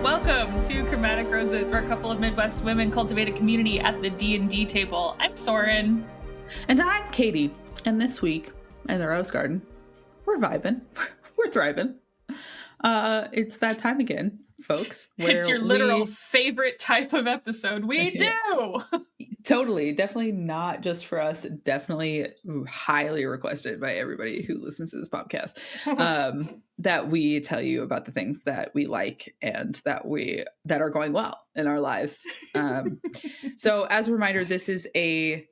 Welcome to Chromatic Roses, where a couple of Midwest women cultivate a community at the D&D table. I'm Soren. And I'm Caitie. And this week in the Rose Garden, we're vibing. We're thriving. It's that time again, folks. It's your literal favorite type of episode. We do! Totally. Definitely not just for us. Definitely highly requested by everybody who listens to this podcast. That we tell you about the things that we like and that are going well in our lives. So as a reminder, this is a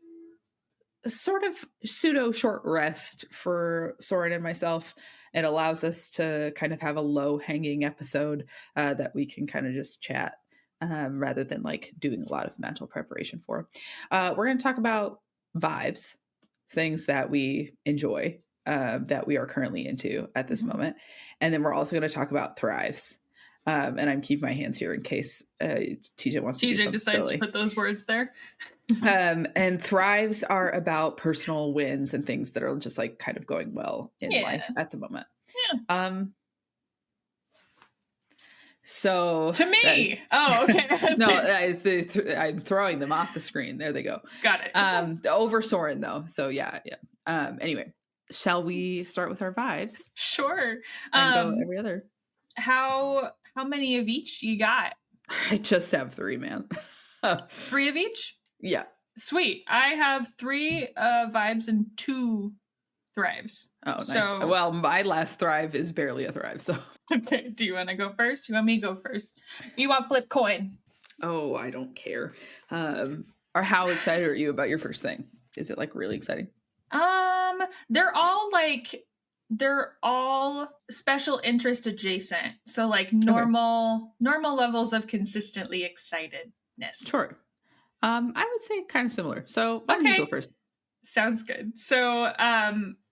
sort of pseudo short rest for Soren and myself. It allows us to kind of have a low hanging episode that we can kind of just chat rather than like doing a lot of mental preparation for. We're going to talk about vibes, things that we enjoy, that we are currently into at this moment. And then we're also going to talk about thrives. And I'm keeping my hands here in case TJ wants to do something decides silly. to put those words there. And thrives are about personal wins and things that are just like kind of going well in life at the moment. Yeah. So to me, okay. No, I'm throwing them off the screen. There they go. Got it. Over Soren though. So yeah. Anyway, shall we start with our vibes? Sure. And go every other. How many of each you got? I just have 3, man. 3 of each? Yeah. Sweet. I have 3 vibes and 2 thrives. Oh, nice. So, well, my last thrive is barely a thrive, so. Okay. Do you want to go first? You want me to go first? You want flip coin? Oh, I don't care. Or how excited are you about your first thing? Is it like really exciting? They're all special interest adjacent. So like normal levels of consistently excitedness. Sure. I would say kind of similar. So why don't you go first? Sounds good. So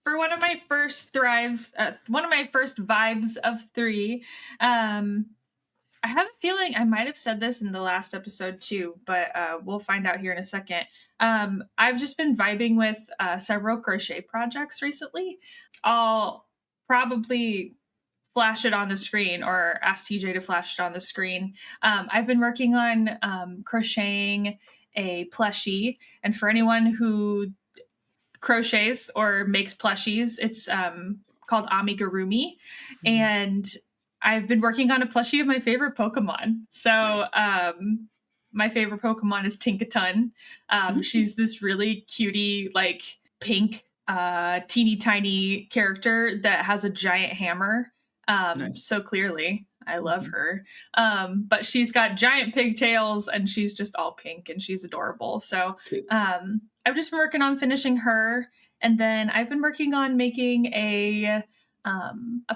for one of my first thrives, one of my first vibes of 3, I have a feeling I might have said this in the last episode too, but we'll find out here in a second. I've just been vibing with several crochet projects recently. I'll probably flash it on the screen or ask TJ to flash it on the screen. I've been working on crocheting a plushie, and for anyone who crochets or makes plushies, it's called amigurumi, and I've been working on a plushie of my favorite Pokemon. So my favorite Pokemon is Tinkaton. She's this really cutie, like pink, teeny tiny character that has a giant hammer. Nice. So clearly I love her. But she's got giant pigtails and she's just all pink and she's adorable. So I've just been working on finishing her. And then I've been working on making a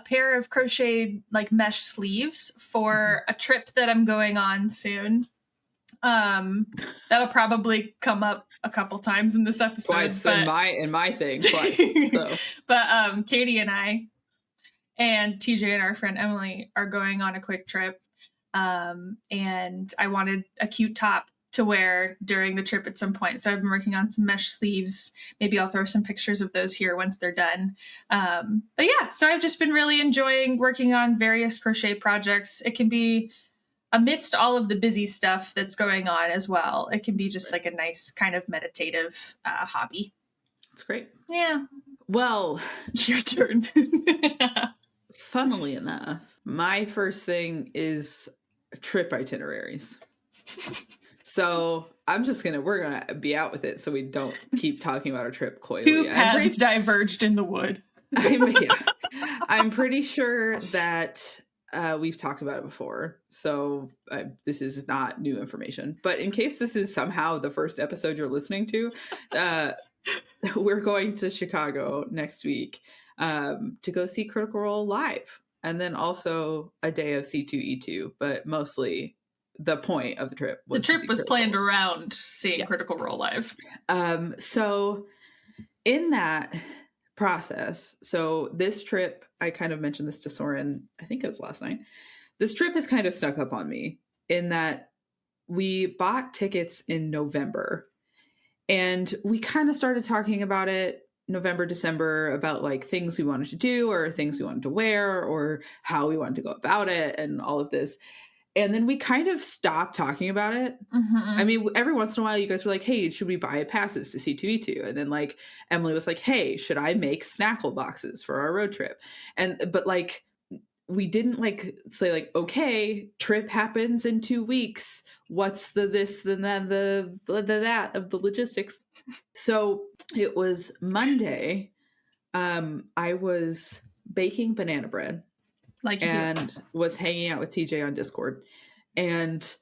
pair of crocheted like mesh sleeves for a trip that I'm going on soon. That'll probably come up a couple times in this episode. Twice in my thing. Twice. So. But Caitie and I and TJ and our friend Emily are going on a quick trip. And I wanted a cute top to wear during the trip at some point. So I've been working on some mesh sleeves. Maybe I'll throw some pictures of those here once they're done. But yeah, so I've just been really enjoying working on various crochet projects. It can be amidst all of the busy stuff that's going on as well. It can be just like a nice kind of meditative hobby. That's great. Yeah. Well, your turn. Funnily enough, my first thing is trip itineraries. So we're gonna be out with it so we don't keep talking about our trip coyly. 2 paths diverged in the wood. I'm pretty sure that we've talked about it before, so this is not new information. But in case this is somehow the first episode you're listening to, we're going to Chicago next week to go see Critical Role live, and then also a day of C2E2, but mostly the point of the trip was planned around seeing Critical Role live. So in that process, so this trip, I kind of mentioned this to Soren, I think it was last night. This trip has kind of snuck up on me in that we bought tickets in November and we kind of started talking about it November, December, about like things we wanted to do or things we wanted to wear or how we wanted to go about it and all of this. And then we kind of stopped talking about it. I mean, every once in a while, you guys were like, hey, should we buy passes to C2E2? And then like Emily was like, hey, should I make snackle boxes for our road trip? But like, we didn't like say like, okay, trip happens in 2 weeks. What's the this, then that, the that of the logistics. So it was Monday. I was baking banana bread and was hanging out with TJ on Discord. And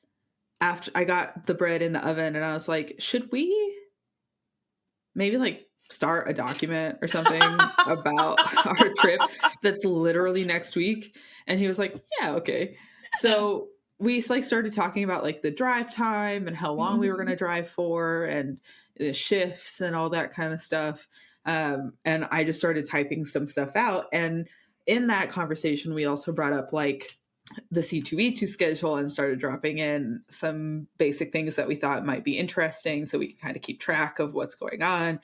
after I got the bread in the oven, and I was like, should we maybe like start a document or something about our trip that's literally next week? And he was like, yeah, okay. So we like started talking about like the drive time and how long we were going to drive for and the shifts and all that kind of stuff. And I just started typing some stuff out. And in that conversation, we also brought up like the C2E2 schedule and started dropping in some basic things that we thought might be interesting so we can kind of keep track of what's going on.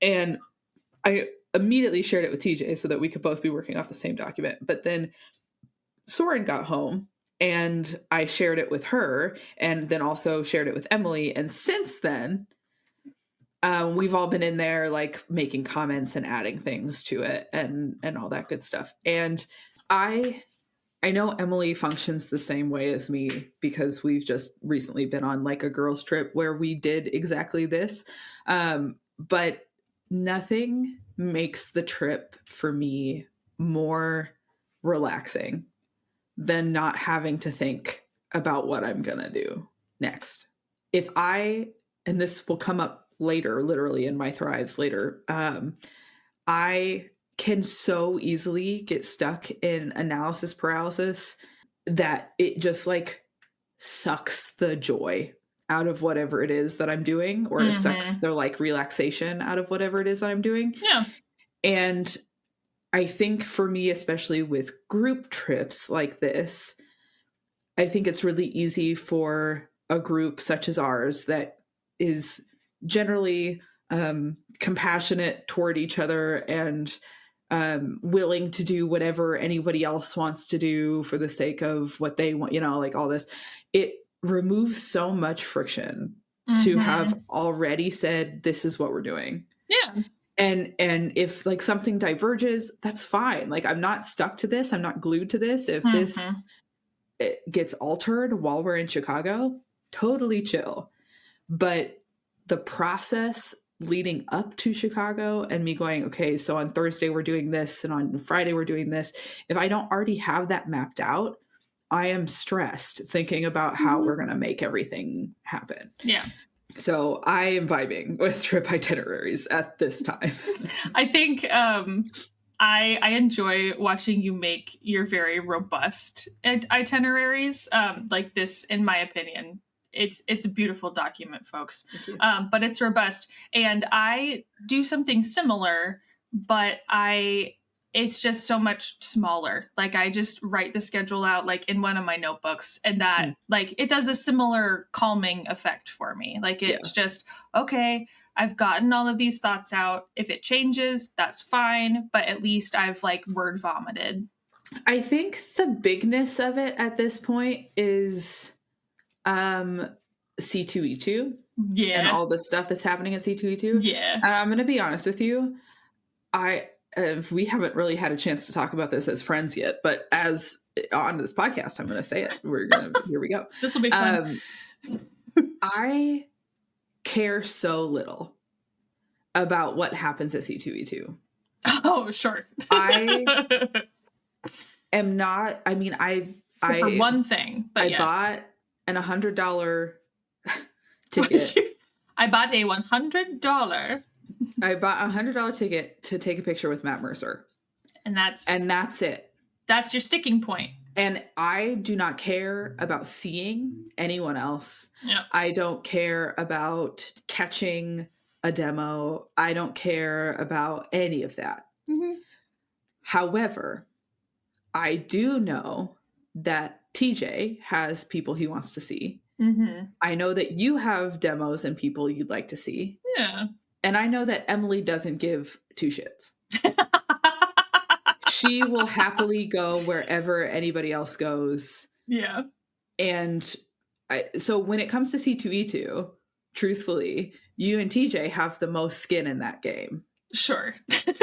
And I immediately shared it with TJ so that we could both be working off the same document. But then Soren got home and I shared it with her and then also shared it with Emily. And since then, we've all been in there like making comments and adding things to it and all that good stuff. And I know Emily functions the same way as me because we've just recently been on like a girls trip where we did exactly this. But nothing makes the trip for me more relaxing than not having to think about what I'm going to do next. And this will come up later, literally in my thrives later, I can so easily get stuck in analysis paralysis that it just like sucks the joy out of whatever it is that I'm doing, or sucks the like relaxation out of whatever it is that I'm doing. Yeah. And I think for me, especially with group trips like this, I think it's really easy for a group such as ours that is generally compassionate toward each other and willing to do whatever anybody else wants to do for the sake of what they want, like all this. It removes so much friction to have already said, this is what we're doing. Yeah. And if like something diverges, that's fine. Like I'm not stuck to this. I'm not glued to this. If this it gets altered while we're in Chicago, totally chill. But the process leading up to Chicago and me going, okay, so on Thursday we're doing this and on Friday we're doing this. If I don't already have that mapped out, I am stressed thinking about how we're going to make everything happen. Yeah. So I am vibing with trip itineraries at this time. I think I enjoy watching you make your very robust itineraries. Like this, in my opinion, it's a beautiful document, folks. But it's robust, and I do something similar, but it's just so much smaller. Like I just write the schedule out like in one of my notebooks, and that like it does a similar calming effect for me. Like it's just, okay, I've gotten all of these thoughts out. If it changes, that's fine, but at least I've like word vomited. I think the bigness of it at this point is C2E2. Yeah. And all the stuff that's happening at C2E2. Yeah. And I'm going to be honest with you. We haven't really had a chance to talk about this as friends yet, but as on this podcast, I'm going to say it. Here we go. This will be fun. I care so little about what happens at C2E2. Oh, sure. I am not, I mean, for one thing, but I bought an $100 ticket. I bought a $100. I bought a $100 ticket to take a picture with Matt Mercer. And that's it. That's your sticking point. And I do not care about seeing anyone else. Yep. I don't care about catching a demo. I don't care about any of that. Mm-hmm. However, I do know that TJ has people he wants to see. Mm-hmm. I know that you have demos and people you'd like to see. Yeah. And I know that Emily doesn't give two shits. She will happily go wherever anybody else goes. Yeah. And so when it comes to C2E2, truthfully, you and TJ have the most skin in that game. Sure.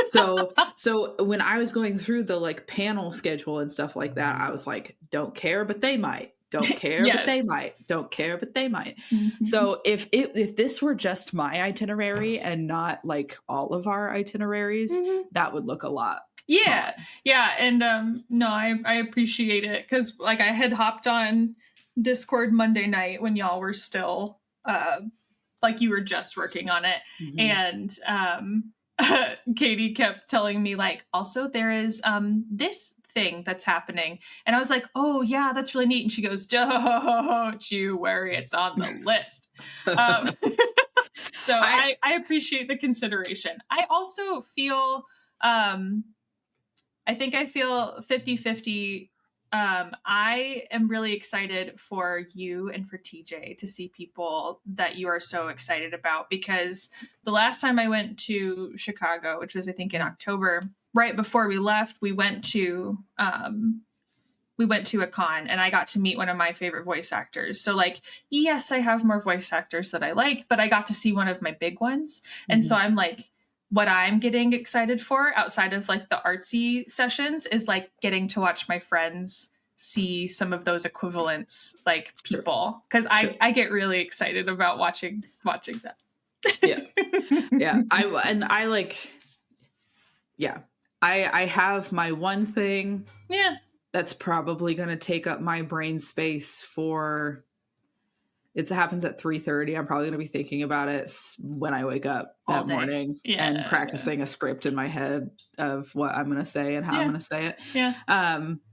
So when I was going through the like panel schedule and stuff like that, I was like, don't care, but they might. Don't care, but they Yes. might. Don't care, but they might. Mhm. So if this were just my itinerary and not like all of our itineraries, that would look a lot. Yeah. smaller. Yeah. And no, I appreciate it because like I had hopped on Discord Monday night when y'all were still like you were just working on it. Mhm. And Caitie kept telling me like also there is this thing that's happening. And I was like, oh yeah, that's really neat. And she goes, don't you worry, it's on the list. Um, so I appreciate the consideration. I also feel I think I feel 50-50. I am really excited for you and for TJ to see people that you are so excited about because the last time I went to Chicago, which was I think in October, right before we left, we went to a con and I got to meet one of my favorite voice actors. So like, yes, I have more voice actors that I like, but I got to see one of my big ones. And so I'm like, what I'm getting excited for outside of like the artsy sessions is like getting to watch my friends see some of those equivalents like people. Cause I get really excited about watching that. Yeah. I have my one thing. Yeah. That's probably going to take up my brain space for it happens at 3:30. I'm probably going to be thinking about it when I wake up All that day. morning and practicing a script in my head of what I'm going to say and how I'm going to say it. Yeah.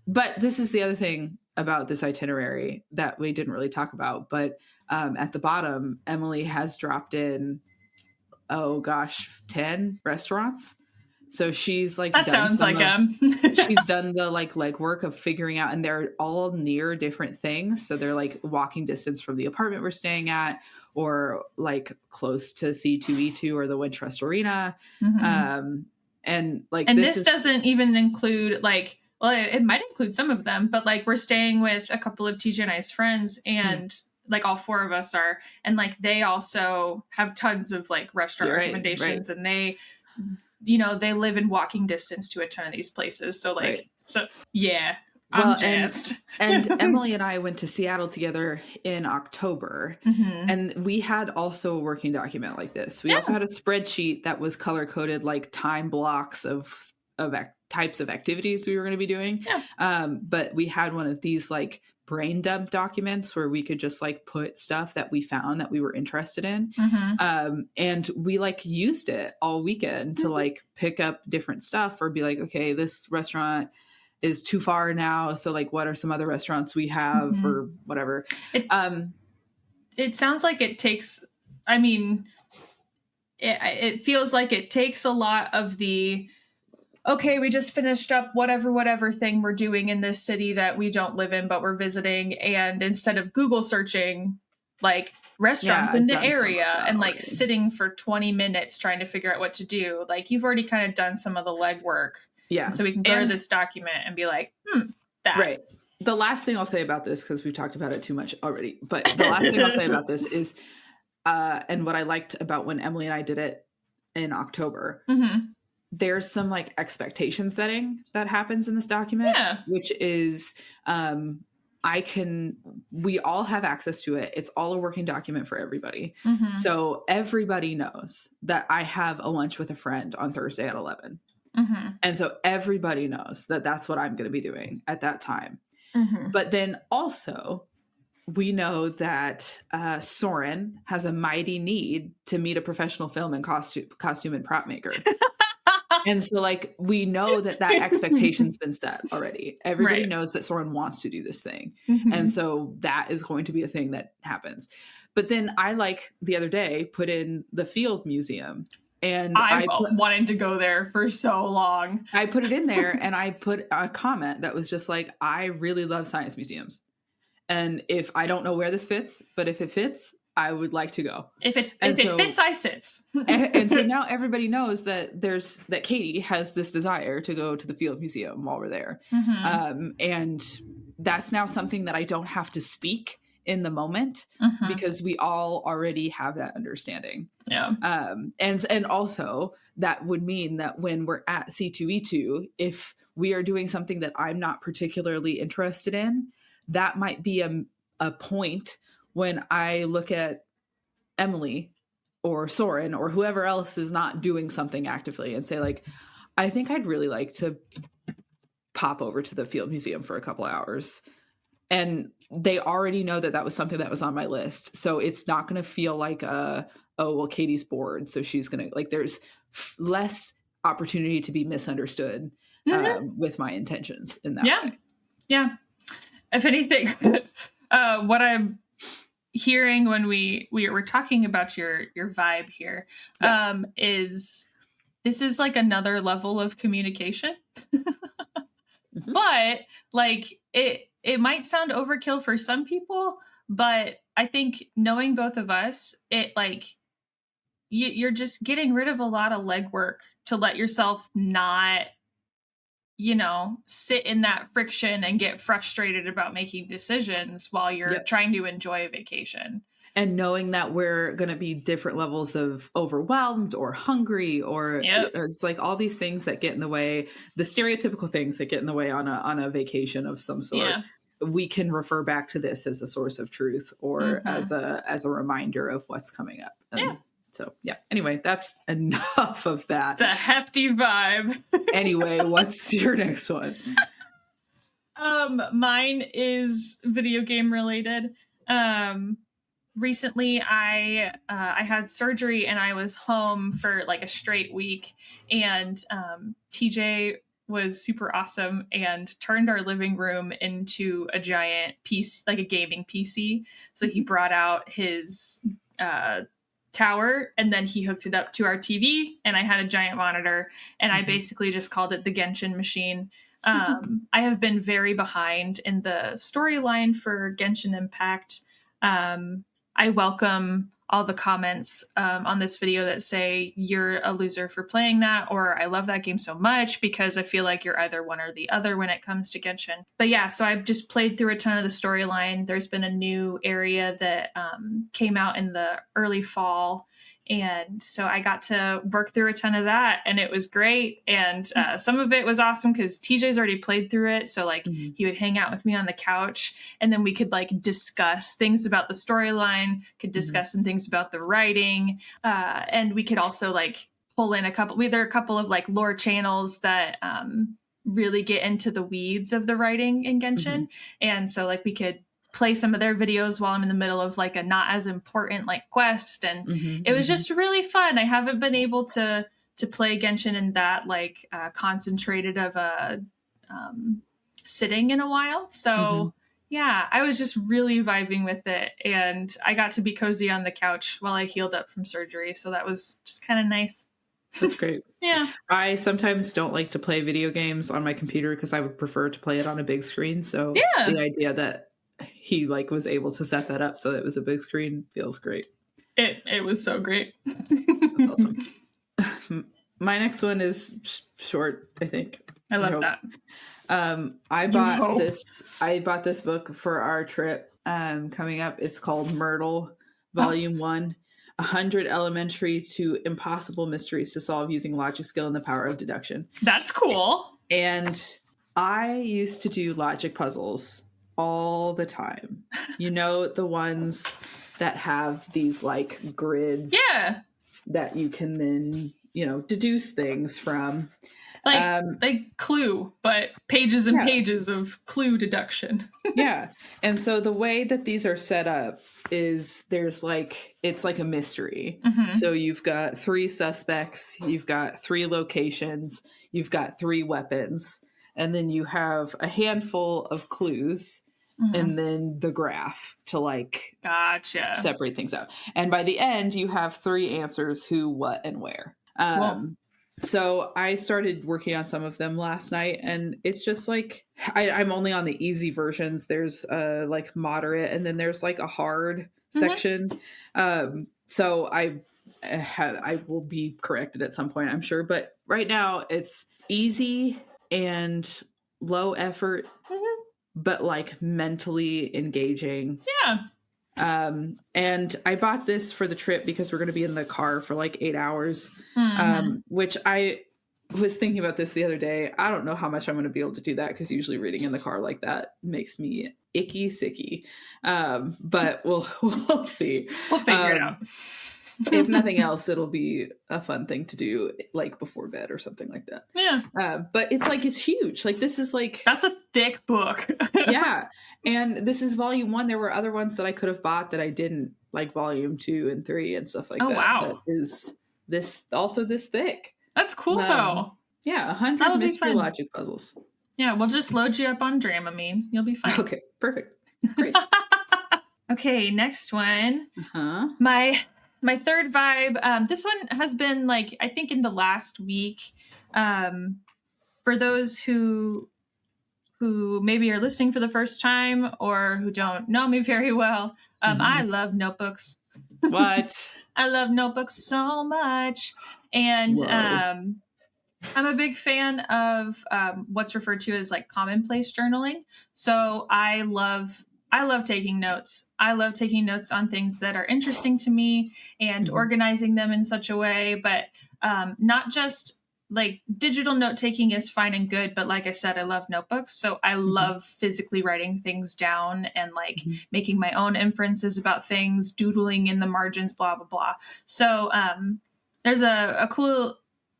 But this is the other thing about this itinerary that we didn't really talk about. But at the bottom, Emily has dropped in, 10 restaurants. So she's like, that sounds like she's done the like legwork of figuring out, and they're all near different things. So they're like walking distance from the apartment we're staying at, or like close to C2E2 or the Wintrust Arena. And like, and this doesn't even include like, well, it might include some of them, but like we're staying with a couple of TJ and I's friends and like all four of us are, and like they also have tons of like restaurant recommendations and they, you know, they live in walking distance to a ton of these places. So like, so yeah, I'm jazzed. And Emily and I went to Seattle together in October, and we had also a working document like this. We also had a spreadsheet that was color coded like time blocks of types of activities we were going to be doing. But we had one of these like brain dump documents where we could just like put stuff that we found that we were interested in. And we like used it all weekend to like pick up different stuff or be like, okay, this restaurant is too far now. So like, what are some other restaurants we have or whatever? It sounds like it takes, I mean, it feels like it takes a lot of the, okay, we just finished up whatever thing we're doing in this city that we don't live in, but we're visiting. And instead of Google searching like restaurants in the area and like sitting for 20 minutes trying to figure out what to do, like you've already kind of done some of the legwork. Yeah. So we can go to this document and be like, that. Right. The last thing I'll say about this, because we've talked about it too much already, but the last thing I'll say about this is, and what I liked about when Emily and I did it in October, there's some like expectation setting that happens in this document, which is, we all have access to it. It's all a working document for everybody. So everybody knows that I have a lunch with a friend on Thursday at 11. And so everybody knows that that's what I'm going to be doing at that time. But then also we know that Soren has a mighty need to meet a professional film and costume and prop maker. And so like, we know that expectation's been set already. Everybody knows that Soren wants to do this thing. And so that is going to be a thing that happens. But then I like the other day put in the Field Museum. And I wanted to go there for so long. I put it in there and I put a comment that was just like, I really love science museums. And if I don't know where this fits, but if it fits, I would like to go. If it fits, I sits. And so now everybody knows that Caitie has this desire to go to the Field Museum while we're there. And that's now something that I don't have to speak in the moment because we all already have that understanding. Yeah. And also that would mean that when we're at C2E2, if we are doing something that I'm not particularly interested in, that might be a point when I look at Emily or Soren or whoever else is not doing something actively and say, like, I think I'd really like to pop over to the Field Museum for a couple hours. And they already know that that was something that was on my list. So it's not going to feel like oh, well, Caitie's bored, so she's going to, like, there's less opportunity to be misunderstood with my intentions in that way. Yeah. If anything, what I'm hearing when we were talking about your vibe here is this is like another level of communication. But like it might sound overkill for some people, but I think knowing both of us, it like you're just getting rid of a lot of legwork to let yourself not, sit in that friction and get frustrated about making decisions while you're trying to enjoy a vacation. And knowing that we're going to be different levels of overwhelmed or hungry or it's like all these things that get in the way, the stereotypical things that get in the way on a vacation of some sort. Yeah. We can refer back to this as a source of truth or as a reminder of what's coming up. And so, anyway, that's enough of that. It's a hefty vibe. Anyway, what's your next one? Mine is video game related. Recently I had surgery and I was home for like a straight week, and TJ was super awesome and turned our living room into a giant piece, like a gaming PC. So he brought out his tower and then he hooked it up to our TV, and I had a giant monitor, and I basically just called it the Genshin machine. I have been very behind in the storyline for Genshin Impact. I welcome all the comments on this video that say you're a loser for playing that, or I love that game so much, because I feel like you're either one or the other when it comes to Genshin. But yeah, so I've just played through a ton of the storyline. There's been a new area that came out in the early fall, and so I got to work through a ton of that, and it was great. And some of it was awesome because TJ's already played through it. So like he would hang out with me on the couch, and then we could like discuss things about the storyline, could discuss some things about the writing. And we could also like pull in there are a couple of like lore channels that really get into the weeds of the writing in Genshin. And so like we could play some of their videos while I'm in the middle of like a not as important like quest, and it was just really fun. I haven't been able to play Genshin in that like concentrated of a sitting in a while, so yeah, I was just really vibing with it, and I got to be cozy on the couch while I healed up from surgery, so that was just kind of nice. That's great. Yeah. I sometimes don't like to play video games on my computer because I would prefer to play it on a big screen, so the idea that he like was able to set that up so it was a big screen feels great. It was so great. That's awesome. My next one is short, I think. I love that. I bought this book for our trip coming up. It's called Myrtle, Volume 1. 100 elementary to impossible mysteries to solve using logic, skill, and the power of deduction. That's cool. And I used to do logic puzzles all the time. You know, the ones that have these like grids that you can then, deduce things from. Like Clue, but pages and pages of clue deduction. Yeah. And so the way that these are set up is it's like a mystery. So you've got 3 suspects, you've got 3 locations, you've got 3 weapons, and then you have a handful of clues. And then the graph to like separate things out. And by the end, you have 3 answers: who, what, and where. So I started working on some of them last night, and it's just like I'm only on the easy versions. There's like moderate, and then there's like a hard section. So I will be corrected at some point, I'm sure. But right now it's easy and low effort. but like mentally engaging. Yeah. And I bought this for the trip because we're going to be in the car for like 8 hours, Mhm. which I was thinking about this the other day. I don't know how much I'm going to be able to do that because usually reading in the car like that makes me icky sicky. But we'll see. We'll figure it out. If nothing else, it'll be a fun thing to do like before bed or something like that. Yeah. But it's huge. Like this is like, That's a thick book. yeah. And this is volume 1. There were other ones that I could have bought that I didn't, like volume 2 and 3 and stuff like Oh, that. wow. That is this thick. That's cool though. Yeah. 100 That'll be mystery fun. logic puzzles. Yeah, we'll just load you up on Dramamine. You'll be fine. Okay. Perfect. Great. Okay, next one. Uh-huh. My third vibe. This one has been like, I think in the last week. For those who maybe are listening for the first time or who don't know me very well, I love notebooks. What? I love notebooks so much. And Whoa. I'm a big fan of what's referred to as like commonplace journaling. So I love taking notes. I love taking notes on things that are interesting to me and organizing them in such a way, but not just like digital note taking is fine and good, but like I said, I love notebooks. So I love physically writing things down and like making my own inferences about things, doodling in the margins, blah, blah, blah. So there's a cool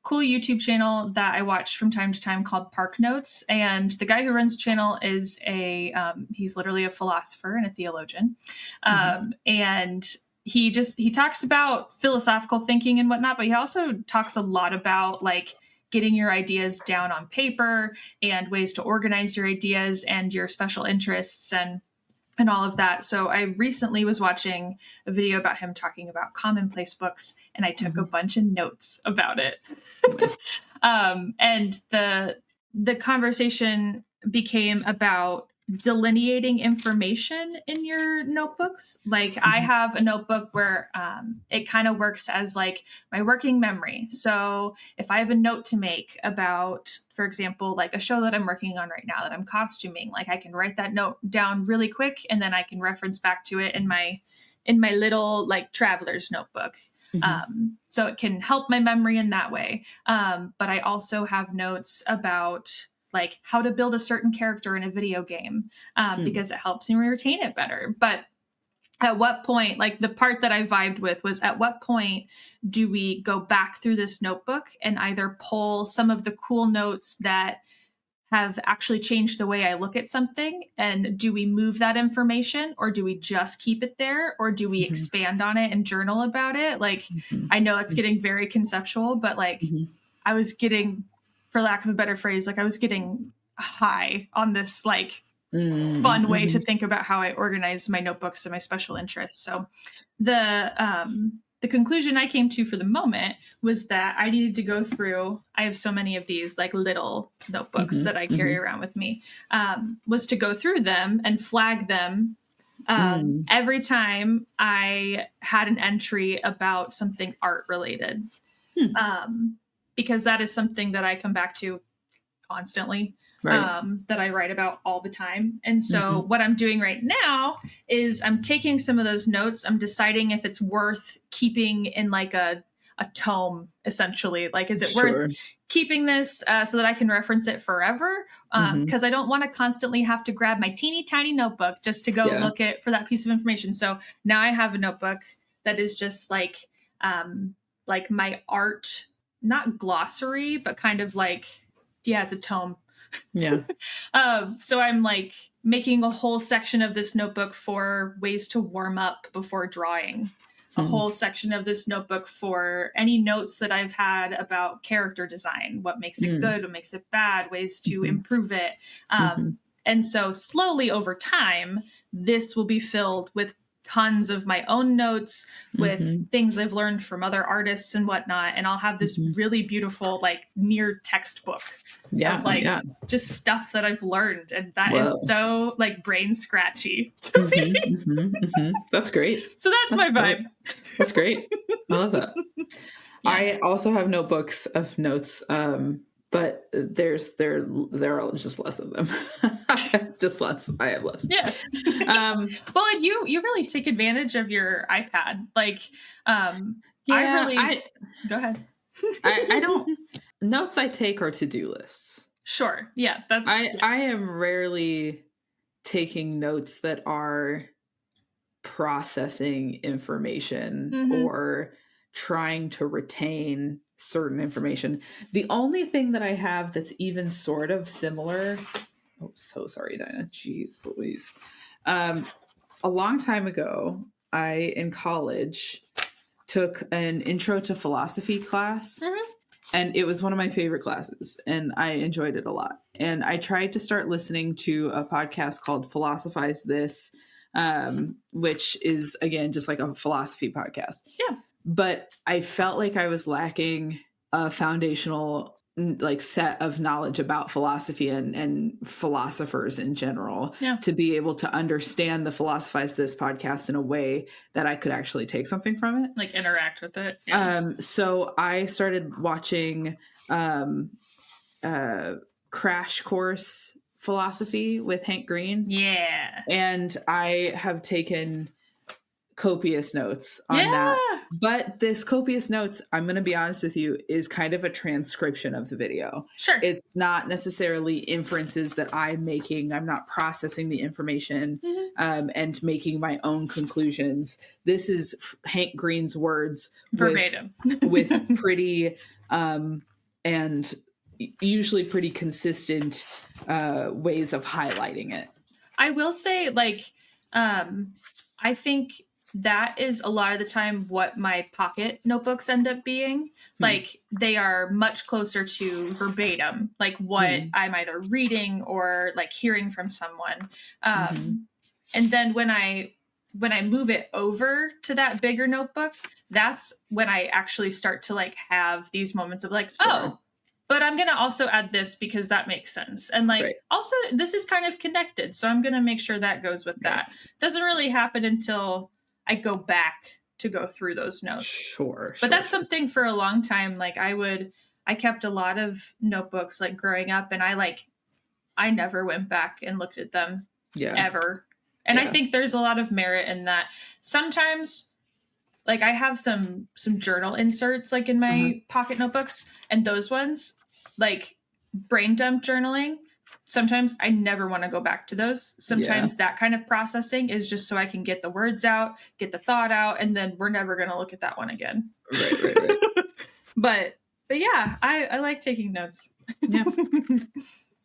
YouTube channel that I watch from time to time called Park Notes. And the guy who runs the channel is he's literally a philosopher and a theologian. And he talks about philosophical thinking and whatnot, but he also talks a lot about like getting your ideas down on paper and ways to organize your ideas and your special interests and all of that. So I recently was watching a video about him talking about commonplace books, and I took a bunch of notes about it. And the conversation became about delineating information in your notebooks. Like I have a notebook where it kind of works as like my working memory. So if I have a note to make about, for example, like a show that I'm working on right now that I'm costuming, like I can write that note down really quick and then I can reference back to it in my little like traveler's notebook. So it can help my memory in that way. But I also have notes about like how to build a certain character in a video game because it helps me retain it better. But at what point, like the part that I vibed with was at what point do we go back through this notebook and either pull some of the cool notes that have actually changed the way I look at something, and do we move that information or do we just keep it there or do we expand on it and journal about it? Like I know it's getting very conceptual, but like I was getting, for lack of a better phrase, like I was getting high on this like fun way to think about how I organize my notebooks and my special interests. So the conclusion I came to for the moment was that I needed to go through, I have so many of these like little notebooks that I carry around with me, was to go through them and flag them every time I had an entry about something art related. Because that is something that I come back to constantly, that I write about all the time. And so what I'm doing right now is I'm taking some of those notes. I'm deciding if it's worth keeping in like a tome, essentially. Like, is it worth keeping this so that I can reference it forever? Because I don't want to constantly have to grab my teeny tiny notebook just to go look at for that piece of information. So now I have a notebook that is just like my art, not glossary, but kind of like, yeah, it's a tome. Yeah. So I'm like making a whole section of this notebook for ways to warm up before drawing, a whole section of this notebook for any notes that I've had about character design, what makes it good, what makes it bad, ways to improve it. And so slowly over time, this will be filled with tons of my own notes with things I've learned from other artists and whatnot. And I'll have this really beautiful, like near textbook of like just stuff that I've learned. And that is so like brain scratchy to me. That's great. So that's my vibe. That's great. I love that. I also have notebooks of notes. But there are just less of them. Just less. I have less. Yeah. Well, and you really take advantage of your iPad. Like, Yeah, go ahead. I don't notes I take are to-do lists. Sure. Yeah. I am rarely taking notes that are processing information Mhm. or trying to retain certain information. The only thing that I have that's even sort of similar. Oh, so sorry, Dinah. Jeez Louise. A long time ago, I, in college, took an intro to philosophy class. Mhm. And it was one of my favorite classes, and I enjoyed it a lot. And I tried to start listening to a podcast called Philosophize This, which is, again, just like a philosophy podcast. Yeah. But I felt like I was lacking a foundational like set of knowledge about philosophy and philosophers in general Yeah. to be able to understand the Philosophize This podcast in a way that I could actually take something from it. Like interact with it. Yeah. So I started watching Crash Course Philosophy with Hank Green. Yeah. And I have taken copious notes on Yeah. that. But this copious notes, I'm going to be honest with you, is kind of a transcription of the video. Sure. It's not necessarily inferences that I'm making. I'm not processing the information and making my own conclusions. This is Hank Green's words verbatim with pretty and usually pretty consistent ways of highlighting it. I will say, like, I think that is a lot of the time what my pocket notebooks end up being. Like, they are much closer to verbatim, like what I'm either reading or like hearing from someone. And then when I move it over to that bigger notebook, that's when I actually start to like have these moments of like, oh, but I'm going to also add this because that makes sense. And like, also this is kind of connected. So I'm going to make sure that goes with that. Doesn't really happen until I go back to go through those notes. But that's something for a long time. Like I kept a lot of notebooks like growing up, and I never went back and looked at them ever. And I think there's a lot of merit in that. Sometimes, like, I have some journal inserts like in my pocket notebooks, and those ones, like brain dump journaling, sometimes I never want to go back to those. Sometimes that kind of processing is just so I can get the words out, get the thought out, and then we're never going to look at that one again. Right. But yeah, I like taking notes. Yeah. I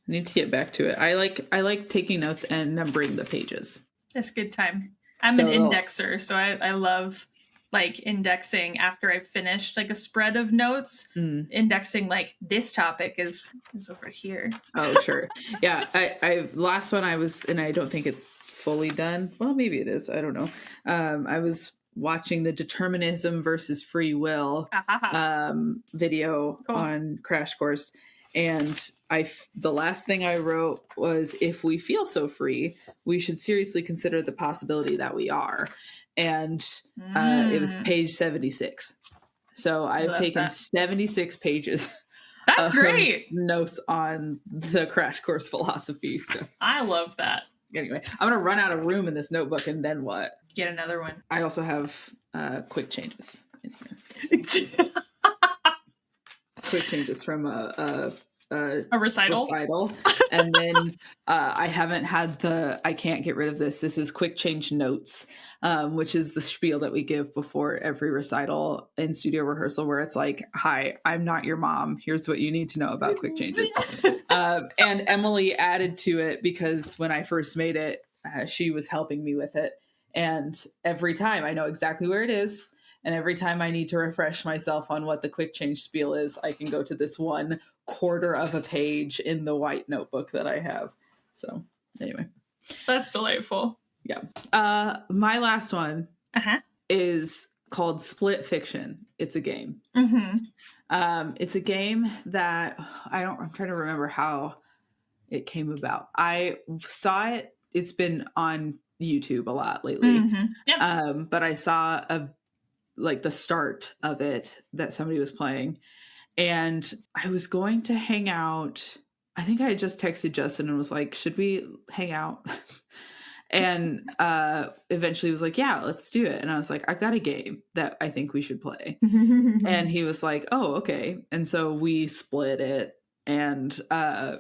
need to get back to it. I like taking notes and numbering the pages. That's a good time. I'm an indexer, so I love like indexing after I've finished like a spread of notes, indexing like this topic is over here. Oh, sure. Yeah. I last one I was, and I don't think it's fully done. Well, maybe it is. I don't know. I was watching the determinism versus free will video on Crash Course. And the last thing I wrote was, if we feel so free, we should seriously consider the possibility that we are. And it was page 76. So I've taken 76 pages. That's great. Notes on the Crash Course philosophy stuff. I love that. Anyway, I'm going to run out of room in this notebook, and then what? Get another one. I also have quick changes in here. Quick changes from a recital. And then I haven't had I can't get rid of this. This is quick change notes, which is the spiel that we give before every recital in studio rehearsal, where it's like, hi, I'm not your mom. Here's what you need to know about quick changes. And Emily added to it because when I first made it, she was helping me with it. And every time I know exactly where it is. And every time I need to refresh myself on what the quick change spiel is, I can go to this 1/4 of a page in the white notebook that I have. So anyway. That's delightful. Yeah. My last one is called Split Fiction. It's a game. It's a game that I'm trying to remember how it came about. I saw it. It's been on YouTube a lot lately. But I saw the start of it that somebody was playing, And I was going to hang out. I think I just texted Justin and was like, should we hang out? And eventually he was like, yeah, let's do it. And I was like, I've got a game that I think we should play. And he was like, oh, okay. And so we split it, and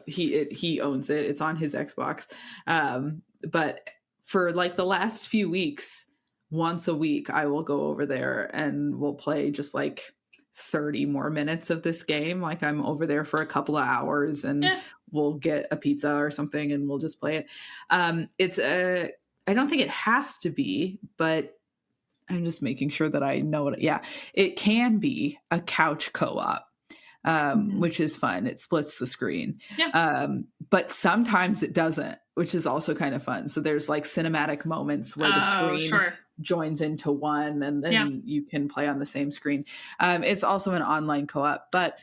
he owns it. It's on his Xbox. But for like the last few weeks, once a week, I will go over there and we'll play just like 30 more minutes of this game. Like I'm over there for a couple of hours, and Yeah. we'll get a pizza or something and we'll just play it. I don't think it has to be, but I'm just making sure that I know it. Yeah, it can be a couch co-op, which is fun. It splits the screen. Yeah. But sometimes it doesn't, which is also kind of fun. So there's like cinematic moments where the screen Sure. joins into one, and then you can play on the same screen. It's also an online co-op, but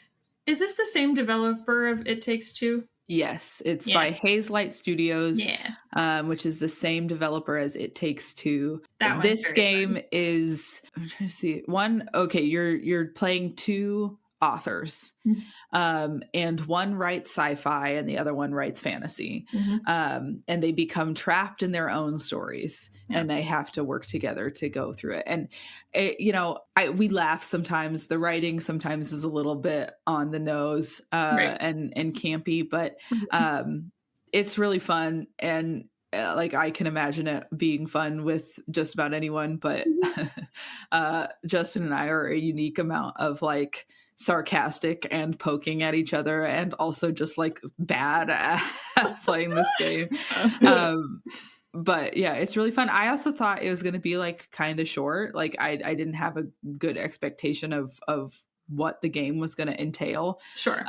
Is this the same developer of It Takes Two? yes, it's by Hazelight Studios, Yeah. which is the same developer as It Takes Two. That one's This very game fun. is, I'm trying to see, you're playing two authors, and one writes sci-fi and the other one writes fantasy, and they become trapped in their own stories, and they have to work together to go through it. And we laugh sometimes. The writing sometimes is a little bit on the nose, and campy, but it's really fun. And like I can imagine it being fun with just about anyone, but Justin and I are a unique amount of like sarcastic and poking at each other, and also just like bad at playing this game. But yeah, it's really fun. I also thought it was going to be like kind of short. Like I didn't have a good expectation of what the game was going to entail. Sure.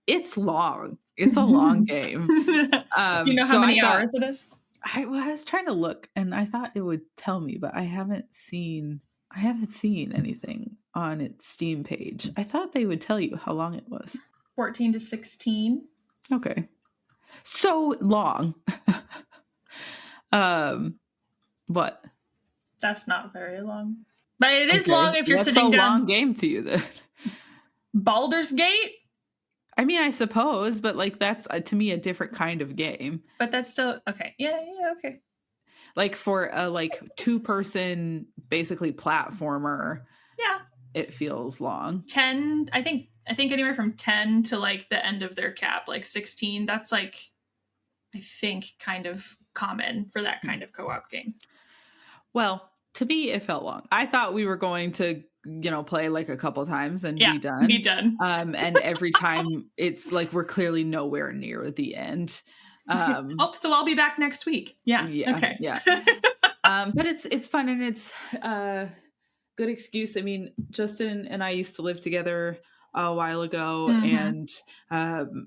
It's long. It's a long game. Do you know how many hours it is? I was trying to look, and I thought it would tell me, but I haven't seen anything on its Steam page. I thought they would tell you how long it was. 14 to 16. Okay. So long. What? That's not very long. But it is long if you're sitting down. That's a long game to you then. Baldur's Gate? I mean, I suppose, but like that's to me a different kind of game. But that's still okay. Yeah, okay. Like for a like 2-person basically platformer. Yeah. It feels long. 10, I think anywhere from 10 to like the end of their cap, like 16. That's like I think kind of common for that kind of co-op game. Well, to me it felt long. I thought we were going to play like a couple times and be done. And every time it's like we're clearly nowhere near the end. So I'll be back next week. Yeah. Okay. Yeah. But it's fun, and it's good excuse. I mean, Justin and I used to live together a while ago, and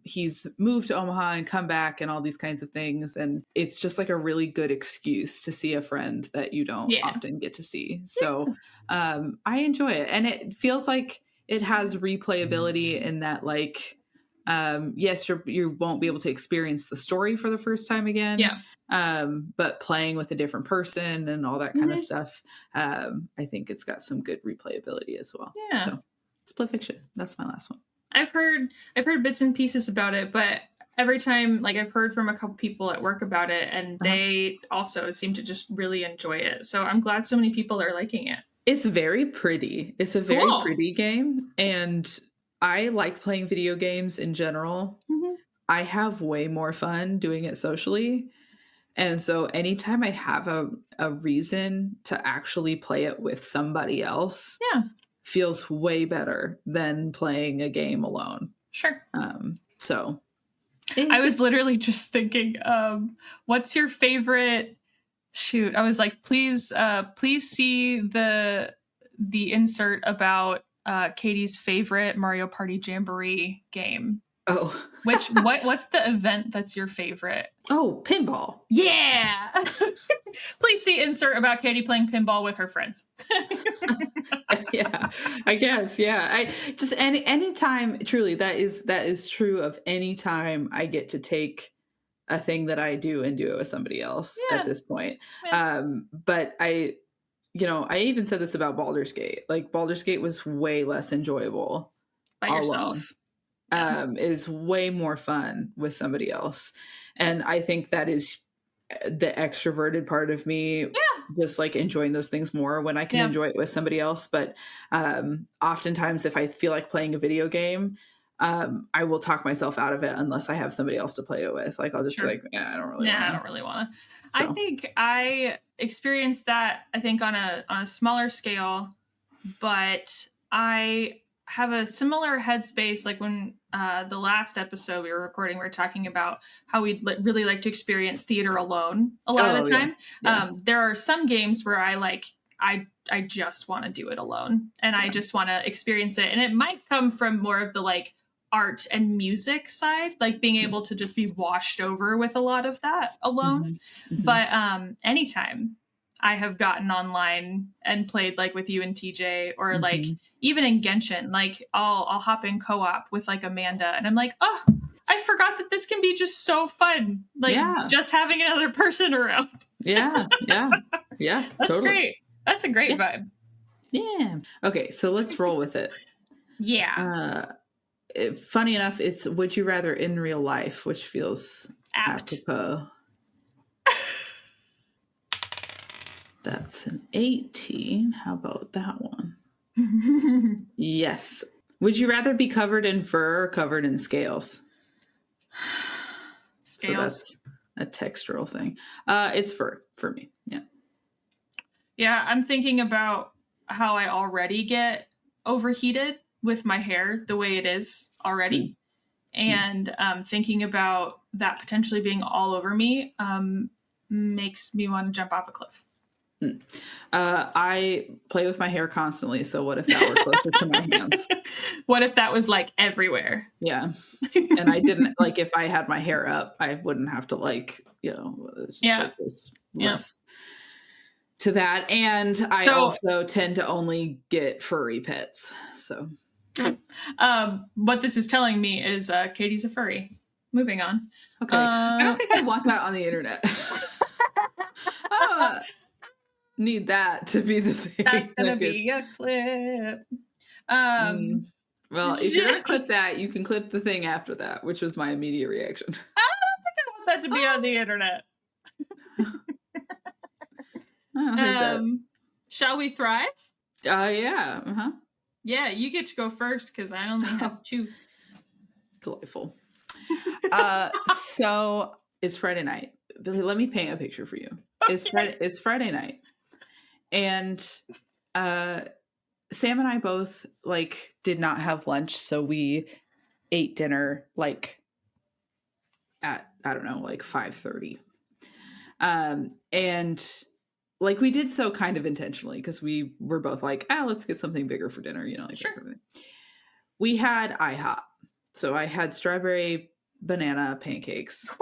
he's moved to Omaha and come back and all these kinds of things, and it's just like a really good excuse to see a friend that you don't often get to see. So I enjoy it, and it feels like it has replayability in that like yes, you won't be able to experience the story for the first time again, but playing with a different person and all that kind of stuff, I think it's got some good replayability as well. So Split Fiction. That's my last one. I've heard bits and pieces about it, but every time, like I've heard from a couple people at work about it, and they also seem to just really enjoy it. So I'm glad so many people are liking it. It's very pretty. It's a very pretty game, and I like playing video games in general. I have way more fun doing it socially. And so anytime I have a reason to actually play it with somebody else, feels way better than playing a game alone. Sure. So I was literally just thinking, what's your favorite? Shoot, I was like, please see the insert about Katie's favorite Mario Party Jamboree game. Oh, what's the event that's your favorite? Oh, pinball. Yeah. Please see insert about Katie playing pinball with her friends. Yeah, I guess. Yeah. I just anytime, truly, that is true of any time I get to take a thing that I do and do it with somebody else at this point. But I even said this about Baldur's Gate. Like Baldur's Gate was way less enjoyable by alone. yourself. Yeah. Is way more fun with somebody else. And I think that is the extroverted part of me, just like enjoying those things more when I can enjoy it with somebody else. But oftentimes if I feel like playing a video game, I will talk myself out of it unless I have somebody else to play it with. Like I'll just be like, I don't really want to. I don't really want to. So. I think I experienced that, I think on a smaller scale, but I have a similar headspace. Like when the last episode we were recording, we were talking about how we'd really like to experience theater alone a lot of the time. There are some games where I just want to do it alone, and I just want to experience it. And it might come from more of the like art and music side, like being able to just be washed over with a lot of that alone. But anytime I have gotten online and played like with you and TJ, or like even in Genshin, like I'll hop in co-op with like Amanda, and I'm like, oh, I forgot that this can be just so fun. Like just having another person around. Yeah. That's totally great. That's a great vibe. Yeah. Okay, so let's roll with it. Funny enough, it's would you rather in real life, which feels apropos. That's an 18. How about that one? Yes. Would you rather be covered in fur or covered in scales? So that's a textural thing. It's fur for me. Yeah, I'm thinking about how I already get overheated with my hair the way it is already. And thinking about that potentially being all over me makes me want to jump off a cliff. I play with my hair constantly, so what if that were closer to my hands? What if that was like everywhere? Yeah. And I didn't, like, if I had my hair up, I wouldn't have to, like, it's just like there's less to that. And I also tend to only get furry pets. So what this is telling me is Katie's a furry. Moving on. Okay. I don't think I want that on the internet. Need that to be the thing. That's gonna be a clip. Well, if you're gonna clip that, you can clip the thing after that, which was my immediate reaction. I don't think I want that to be on the internet. Shall we thrive? Yeah. Yeah, you get to go first because I only have 2. Delightful. So it's Friday night. Billy, let me paint a picture for you. Okay. It's Friday night. And Sam and I both like did not have lunch, so we ate dinner like at, I don't know, like 5:30. And like we did so kind of intentionally because we were both like, let's get something bigger for dinner, like sure. Everything. We had IHOP. So I had strawberry banana pancakes.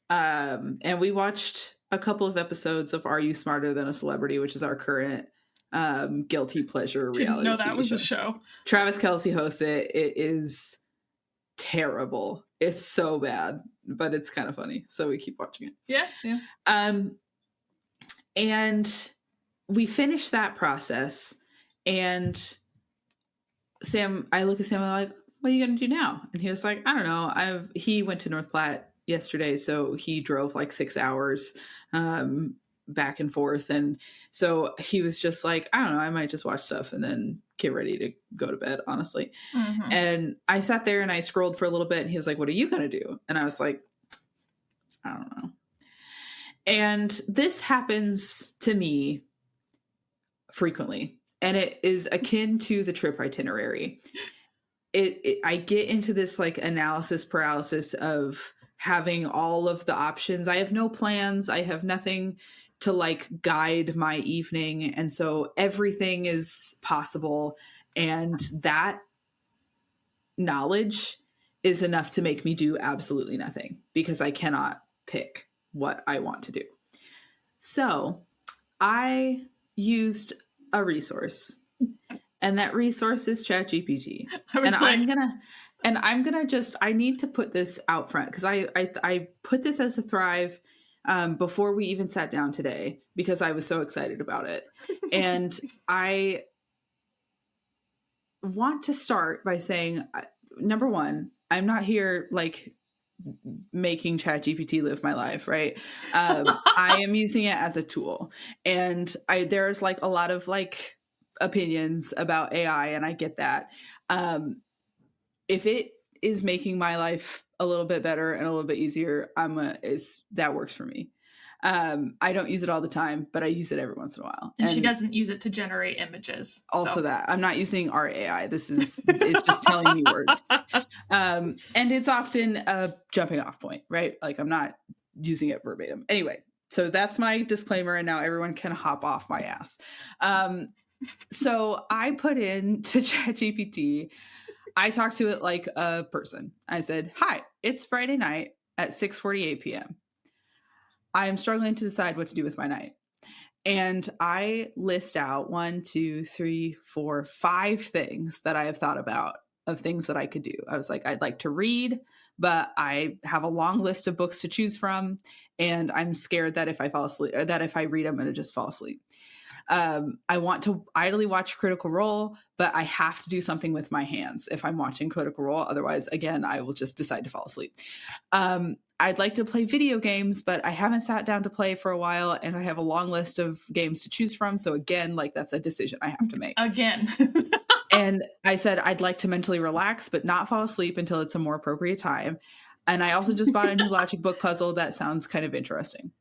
And we watched a couple of episodes of Are You Smarter Than a Celebrity, which is our current guilty pleasure reality Didn't know that TV was show. A show. Travis Kelce hosts it. It is terrible. It's so bad, but it's kind of funny. So we keep watching it. Yeah. And we finished that process, and I look at Sam and I'm like, what are you going to do now? And he was like, I don't know. He went to North Platte yesterday, so he drove like 6 hours back and forth. And so he was just like, I don't know, I might just watch stuff and then get ready to go to bed, honestly. And I sat there and I scrolled for a little bit, and he was like, what are you going to do? And I was like, I don't know. And this happens to me frequently, and it is akin to the trip itinerary. I get into this like analysis paralysis of having all of the options. I have no plans. I have nothing to like guide my evening. And so everything is possible. And that knowledge is enough to make me do absolutely nothing because I cannot pick what I want to do. So I used a resource, and that resource is ChatGPT. I need to put this out front because I put this as a thrive before we even sat down today because I was so excited about it. And I want to start by saying, number one, I'm not here like making ChatGPT live my life, right? I am using it as a tool, and there's like a lot of like opinions about AI, and I get that. If it is making my life a little bit better and a little bit easier, that works for me. I don't use it all the time, but I use it every once in a while. And she doesn't use it to generate images. Also that. I'm not using our AI. It's just telling me words. And it's often a jumping off point, right? Like I'm not using it verbatim. Anyway, so that's my disclaimer, and now everyone can hop off my ass. So I put in to ChatGPT, I talked to it like a person. I said, "Hi, it's Friday night at 6:48 p.m. I am struggling to decide what to do with my night." And I list out 1, 2, 3, 4, 5 things that I have thought about of things that I could do. I was like, I'd like to read, but I have a long list of books to choose from. And I'm scared that if I fall asleep, or that if I read, I'm going to just fall asleep. I want to idly watch Critical Role, but I have to do something with my hands if I'm watching Critical Role. Otherwise, again, I will just decide to fall asleep. I'd like to play video games, but I haven't sat down to play for a while, and I have a long list of games to choose from. So again, like that's a decision I have to make. Again. And I said, I'd like to mentally relax, but not fall asleep until it's a more appropriate time. And I also just bought a new logic book puzzle that sounds kind of interesting.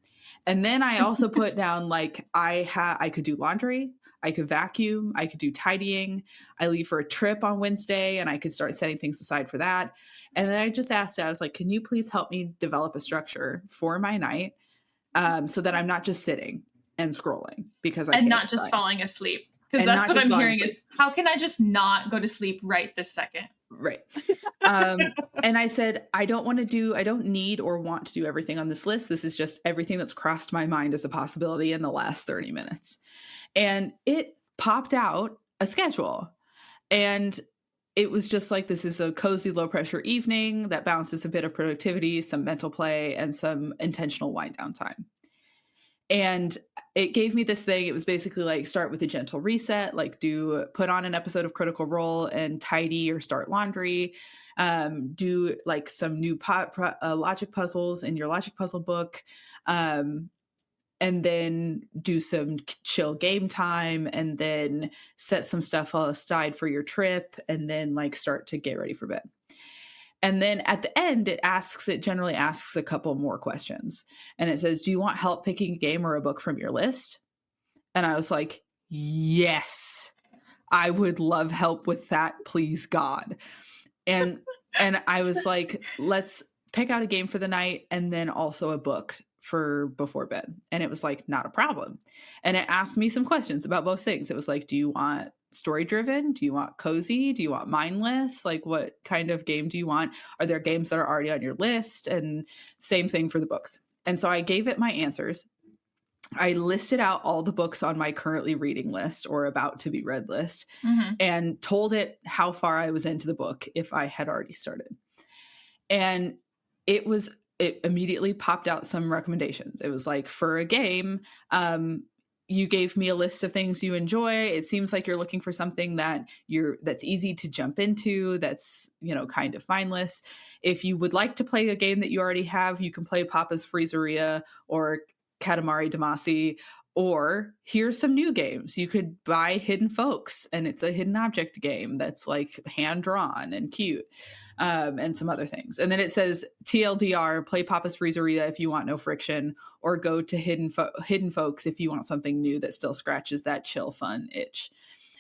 And then I also put down like I could do laundry, I could vacuum, I could do tidying. I leave for a trip on Wednesday, and I could start setting things aside for that. And then I just asked, I was like, can you please help me develop a structure for my night, so that I'm not just sitting and scrolling because I and can't not just decide. falling asleep. Because And that's not what just I'm hearing falling is, how can I just not go to sleep right this second? Right. And I said, I don't need or want to do everything on this list. This is just everything that's crossed my mind as a possibility in the last 30 minutes. And it popped out a schedule. And it was just like, this is a cozy, low pressure evening that balances a bit of productivity, some mental play, and some intentional wind down time. And it gave me this thing. It was basically like, start with a gentle reset, like put on an episode of Critical Role and tidy or start laundry, do like some new logic puzzles in your logic puzzle book, and then do some chill game time, and then set some stuff aside for your trip, and then like start to get ready for bed. And then at the end, it generally asks a couple more questions. And it says, do you want help picking a game or a book from your list? And I was like, yes, I would love help with that, please, God. And I was like, let's pick out a game for the night and then also a book for before bed. And it was like, not a problem. And it asked me some questions about both things. It was like, do you want story driven? Do you want cozy? Do you want mindless? Like, what kind of game do you want? Are there games that are already on your list? And same thing for the books. And so I gave it my answers. I listed out all the books on my currently reading list or about to be read list, and told it how far I was into the book if I had already started. And it immediately popped out some recommendations. It was like, for a game, you gave me a list of things you enjoy. It seems like you're looking for something that's easy to jump into, that's, kind of mindless. If you would like to play a game that you already have, you can play Papa's Freezeria or Katamari Damacy, or here's some new games. You could buy Hidden Folks, and it's a hidden object game that's like hand drawn and cute, and some other things. And then it says, TLDR, play Papa's Freezeria if you want no friction, or go to Hidden Folks if you want something new that still scratches that chill fun itch.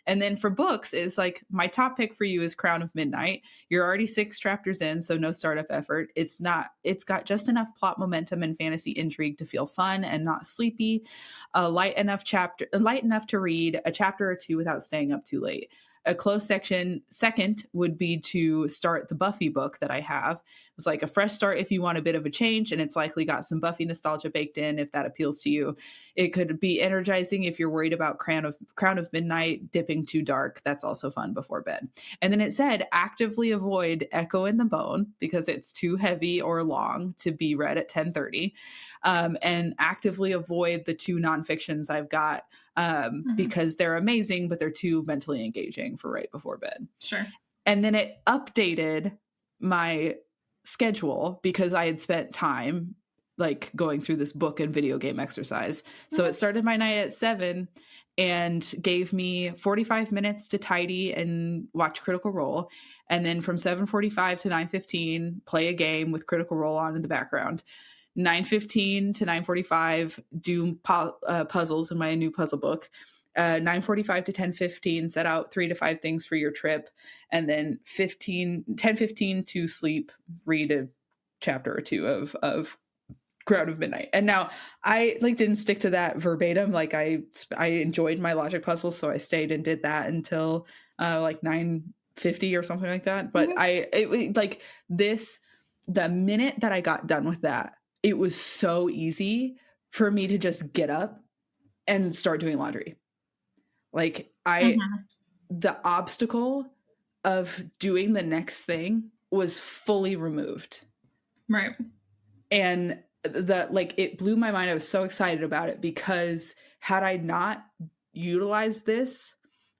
And then for books, is like, my top pick for you is Crown of Midnight. You're already 6 chapters in, so no startup effort. It's got just enough plot momentum and fantasy intrigue to feel fun and not sleepy. Light enough to read a chapter or 2 without staying up too late. A close second would be to start the Buffy book that I have. It's like a fresh start if you want a bit of a change, and it's likely got some Buffy nostalgia baked in if that appeals to you. It could be energizing if you're worried about Crown of Midnight dipping too dark. That's also fun before bed. And then it said, actively avoid Echo in the Bone because it's too heavy or long to be read at 10:30. And actively avoid the 2 nonfictions I've got, because they're amazing, but they're too mentally engaging for right before bed. Sure. And then it updated my schedule because I had spent time like going through this book and video game exercise. So it started my night at 7 and gave me 45 minutes to tidy and watch Critical Role. And then from 7:45 to 9:15, play a game with Critical Role on in the background. 9:15 to 9:45, do puzzles in my new puzzle book. 9:45 to 10:15, set out 3 to 5 things for your trip. And then 10:15 to sleep, read a chapter or two of Crown of Midnight. And now I like didn't stick to that verbatim. Like I enjoyed my logic puzzle, so I stayed and did that until like 9:50 or something like that. But the minute that I got done with that, it was so easy for me to just get up and start doing laundry. Like the obstacle of doing the next thing was fully removed. Right. And it blew my mind. I was so excited about it because had I not utilized this,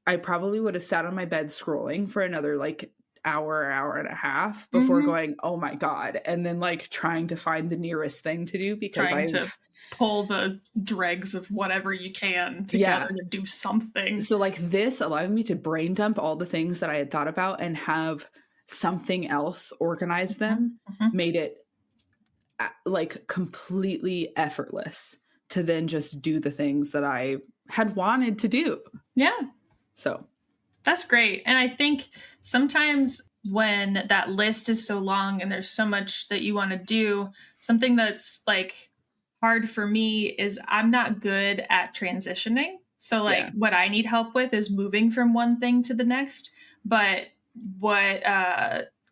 I probably would have sat on my bed scrolling for another like hour and a half before going, oh my God. And then like trying to find the nearest thing to do because to pull the dregs of whatever you can together to do something. So like this allowed me to brain dump all the things that I had thought about and have something else organize them, made it like completely effortless to then just do the things that I had wanted to do. Yeah. So that's great. And I think sometimes when that list is so long and there's so much that you want to do, something that's like hard for me is I'm not good at transitioning. So like what I need help with is moving from one thing to the next. But what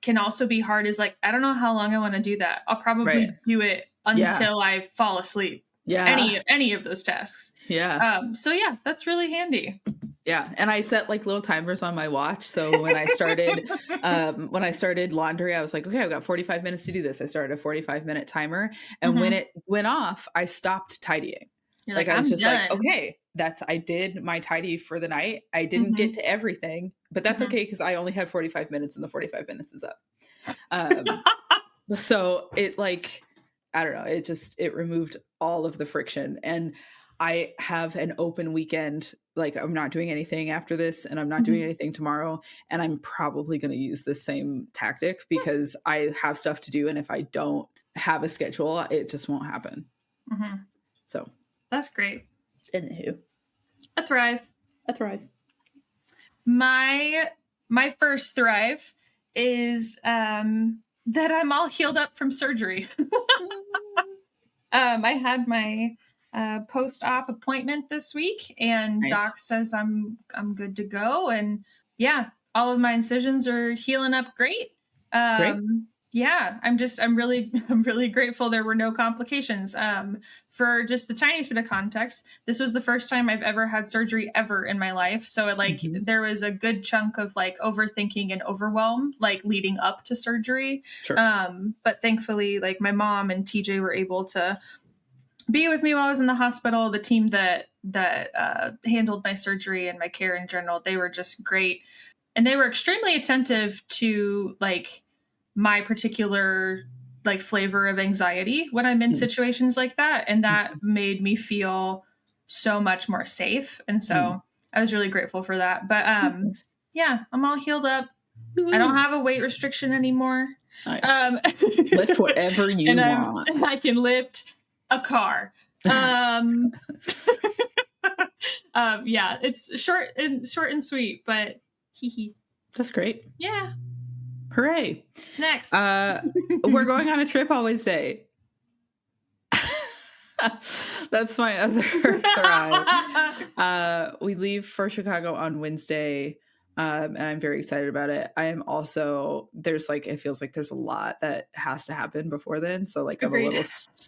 can also be hard is like, I don't know how long I want to do that. I'll probably do it until I fall asleep. Yeah. Any of those tasks. Yeah. So yeah, that's really handy. Yeah. And I set like little timers on my watch. So when I started, laundry, I was like, okay, I've got 45 minutes to do this. I started a 45-minute timer. And when it went off, I stopped tidying. You're like I was just done. Like, okay, I did my tidy for the night. I didn't get to everything, but that's okay because I only had 45 minutes and the 45 minutes is up. So it like, I don't know, it removed all of the friction. And I have an open weekend. Like I'm not doing anything after this and I'm not doing anything tomorrow. And I'm probably going to use the same tactic because I have stuff to do. And if I don't have a schedule, it just won't happen. So that's great. Anywho. A thrive. My first thrive is that I'm all healed up from surgery. I had my post-op appointment this week, and doc says I'm good to go, and yeah, all of my incisions are healing up great. Yeah, I'm really grateful there were no complications. For just the tiniest bit of context, this was the first time I've ever had surgery ever in my life. So there was a good chunk of like overthinking and overwhelm, like leading up to surgery. Sure. But thankfully, like my mom and TJ were able to be with me while I was in the hospital. The team that handled my surgery and my care in general, they were just great. And they were extremely attentive to like my particular like flavor of anxiety when I'm in situations like that. And that made me feel so much more safe. And so I was really grateful for that. But yeah, I'm all healed up. I don't have a weight restriction anymore. Nice. Lift whatever you want. And I can lift a car. Yeah, it's short and sweet, but hee hee. That's great. Yeah. Hooray. Next. We're going on a trip on Wednesday. That's my other thrive. We leave for Chicago on Wednesday. And I'm very excited about it. I am also, it feels like there's a lot that has to happen before then. So like Agreed. I'm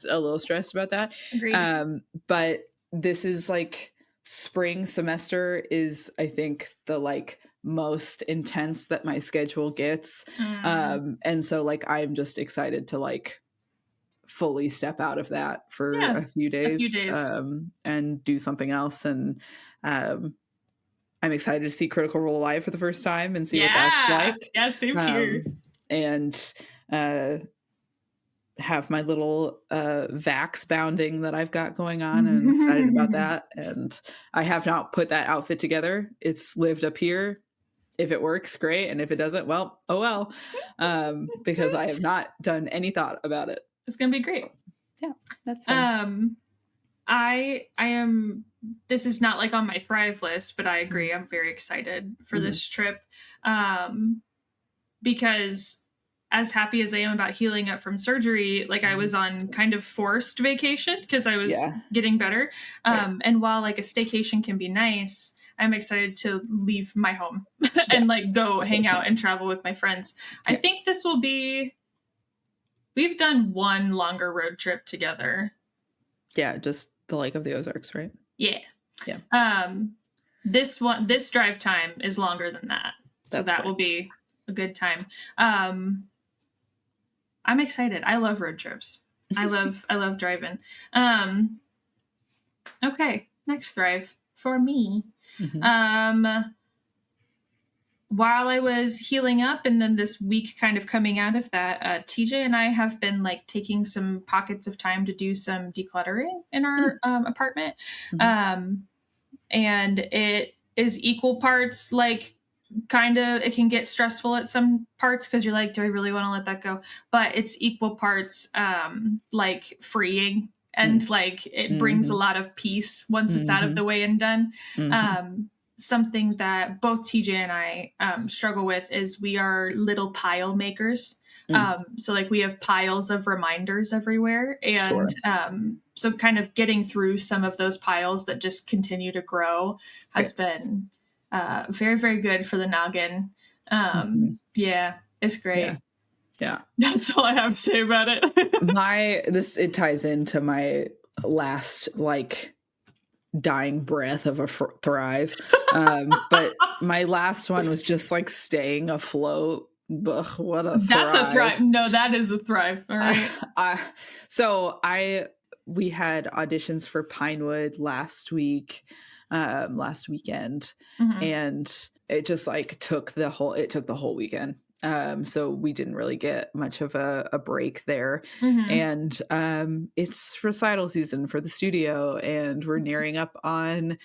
a little stressed about that. Agreed. But this is like spring semester is, I think, the like most intense that my schedule gets. And so like, I'm just excited to like fully step out of that for Yeah, a few a few days, days. and do something else. And I'm excited to see Critical Role live for the first time and see what that's Yeah. like. Yeah, same here. And have my little vax bounding that I've got going on, and I'm excited about that. And I have not put that outfit together. It's lived up here. If it works, great. And if it doesn't, well, oh well. Because I have not done any thought about it. It's gonna be great. Yeah, that's fun. I am, this is not like on my Thrive list, but I agree. I'm very excited for this trip. Because as happy as I am about healing up from surgery, like I was on kind of forced vacation because I was getting better. Right. And while like a staycation can be nice, I'm excited to leave my home and like go hang out and travel with my friends. I think this will be, we've done one longer road trip together. Yeah, just the Lake of the Ozarks, right? Yeah. Yeah. This drive time is longer than that. So that will be a good time. I'm excited. I love road trips. I love driving. Okay, next Thrive for me. While I was healing up and then this week kind of coming out of that, TJ and I have been like taking some pockets of time to do some decluttering in our apartment. And it is equal parts like kind of, it can get stressful at some parts because you're like, do I really want to let that go? But it's equal parts like freeing and like it brings a lot of peace once it's out of the way and done. Something that both TJ and I struggle with is we are little pile makers. So like we have piles of reminders everywhere. And so kind of getting through some of those piles that just continue to grow has been very, very good for the noggin. Yeah, it's great. Yeah. That's all I have to say about it. It ties into my last like dying breath of a Thrive. But my last one was just like staying afloat. Ugh, what a That's a Thrive. No, that is a Thrive. All right. We had auditions for Pinewood last weekend, and it just like took the whole weekend. So we didn't really get much of a break there. And it's recital season for the studio, and we're nearing up on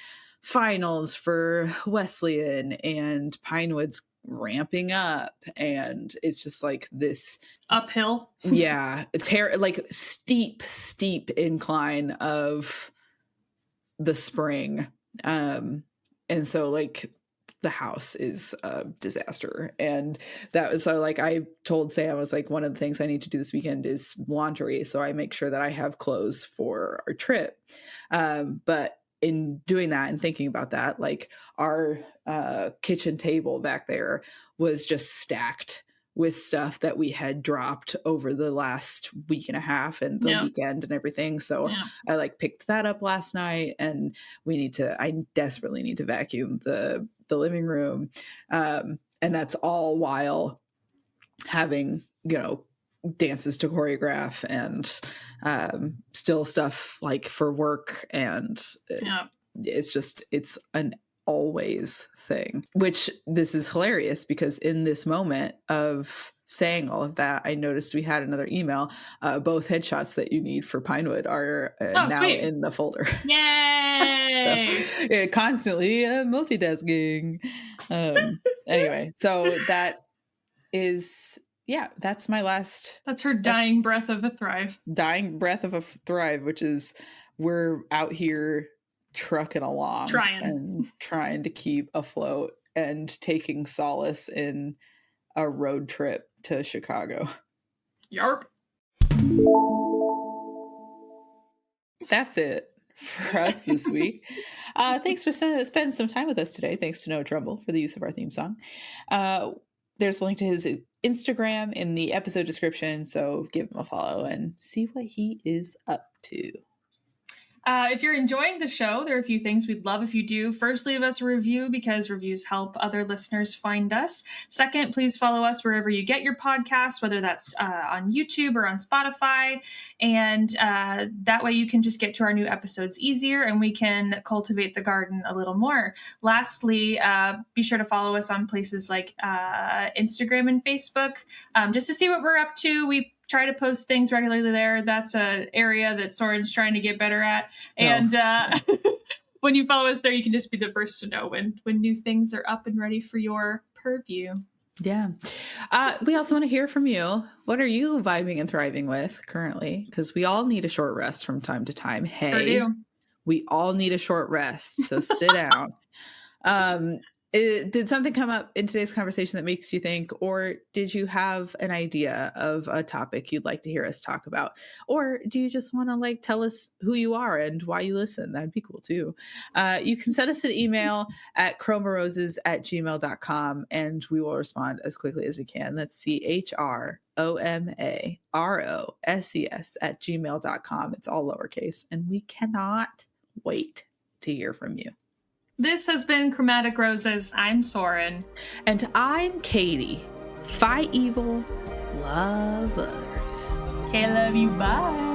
finals for Wesleyan, and Pinewood's ramping up, and it's just like this uphill. Yeah, like steep incline of the spring. And so like the house is a disaster. And that was so like I told Sam, I was like, one of the things I need to do this weekend is laundry, so I make sure that I have clothes for our trip. But in doing that and thinking about that, like our kitchen table back there was just stacked with stuff that we had dropped over the last week and a half and the weekend and everything. So I like picked that up last night, and I desperately need to vacuum the living room. And that's all while having, dances to choreograph and still stuff like for work. And it's an always thing, which this is hilarious because in this moment of saying all of that, I noticed we had another email. Both headshots that you need for Pinewood are now sweet. In the folder. Yay! So, constantly multitasking. Anyway, so that is, that's my last. That's her dying breath of a Thrive. Dying breath of a Thrive, which is we're out here trucking along, trying to keep afloat and taking solace in a road trip to Chicago. Yarp. That's it for us this week. Thanks for spending some time with us today. Thanks to Noah Trumbull for the use of our theme song. There's a link to his Instagram in the episode description, so give him a follow and see what he is up to. If you're enjoying the show, there are a few things we'd love if you do. First, leave us a review because reviews help other listeners find us. Second, please follow us wherever you get your podcasts, whether that's on YouTube or on Spotify. And that way you can just get to our new episodes easier and we can cultivate the garden a little more. Lastly, be sure to follow us on places like Instagram and Facebook just to see what we're up to. We try to post things regularly there. That's an area that Soren's trying to get better at. And when you follow us there, you can just be the first to know when new things are up and ready for your purview. Yeah. We also want to hear from you. What are you vibing and thriving with currently? Because we all need a short rest from time to time. Hey, we all need a short rest. So sit down. Did something come up in today's conversation that makes you think, or did you have an idea of a topic you'd like to hear us talk about? Or do you just want to like tell us who you are and why you listen? That'd be cool too. You can send us an email at chromaroses@gmail.com and we will respond as quickly as we can. That's CHROMAROSES@gmail.com. It's all lowercase and we cannot wait to hear from you. This has been Chromatic Roses. I'm Soren. And I'm Caitie. Fight evil, love others. Okay, love you. Bye.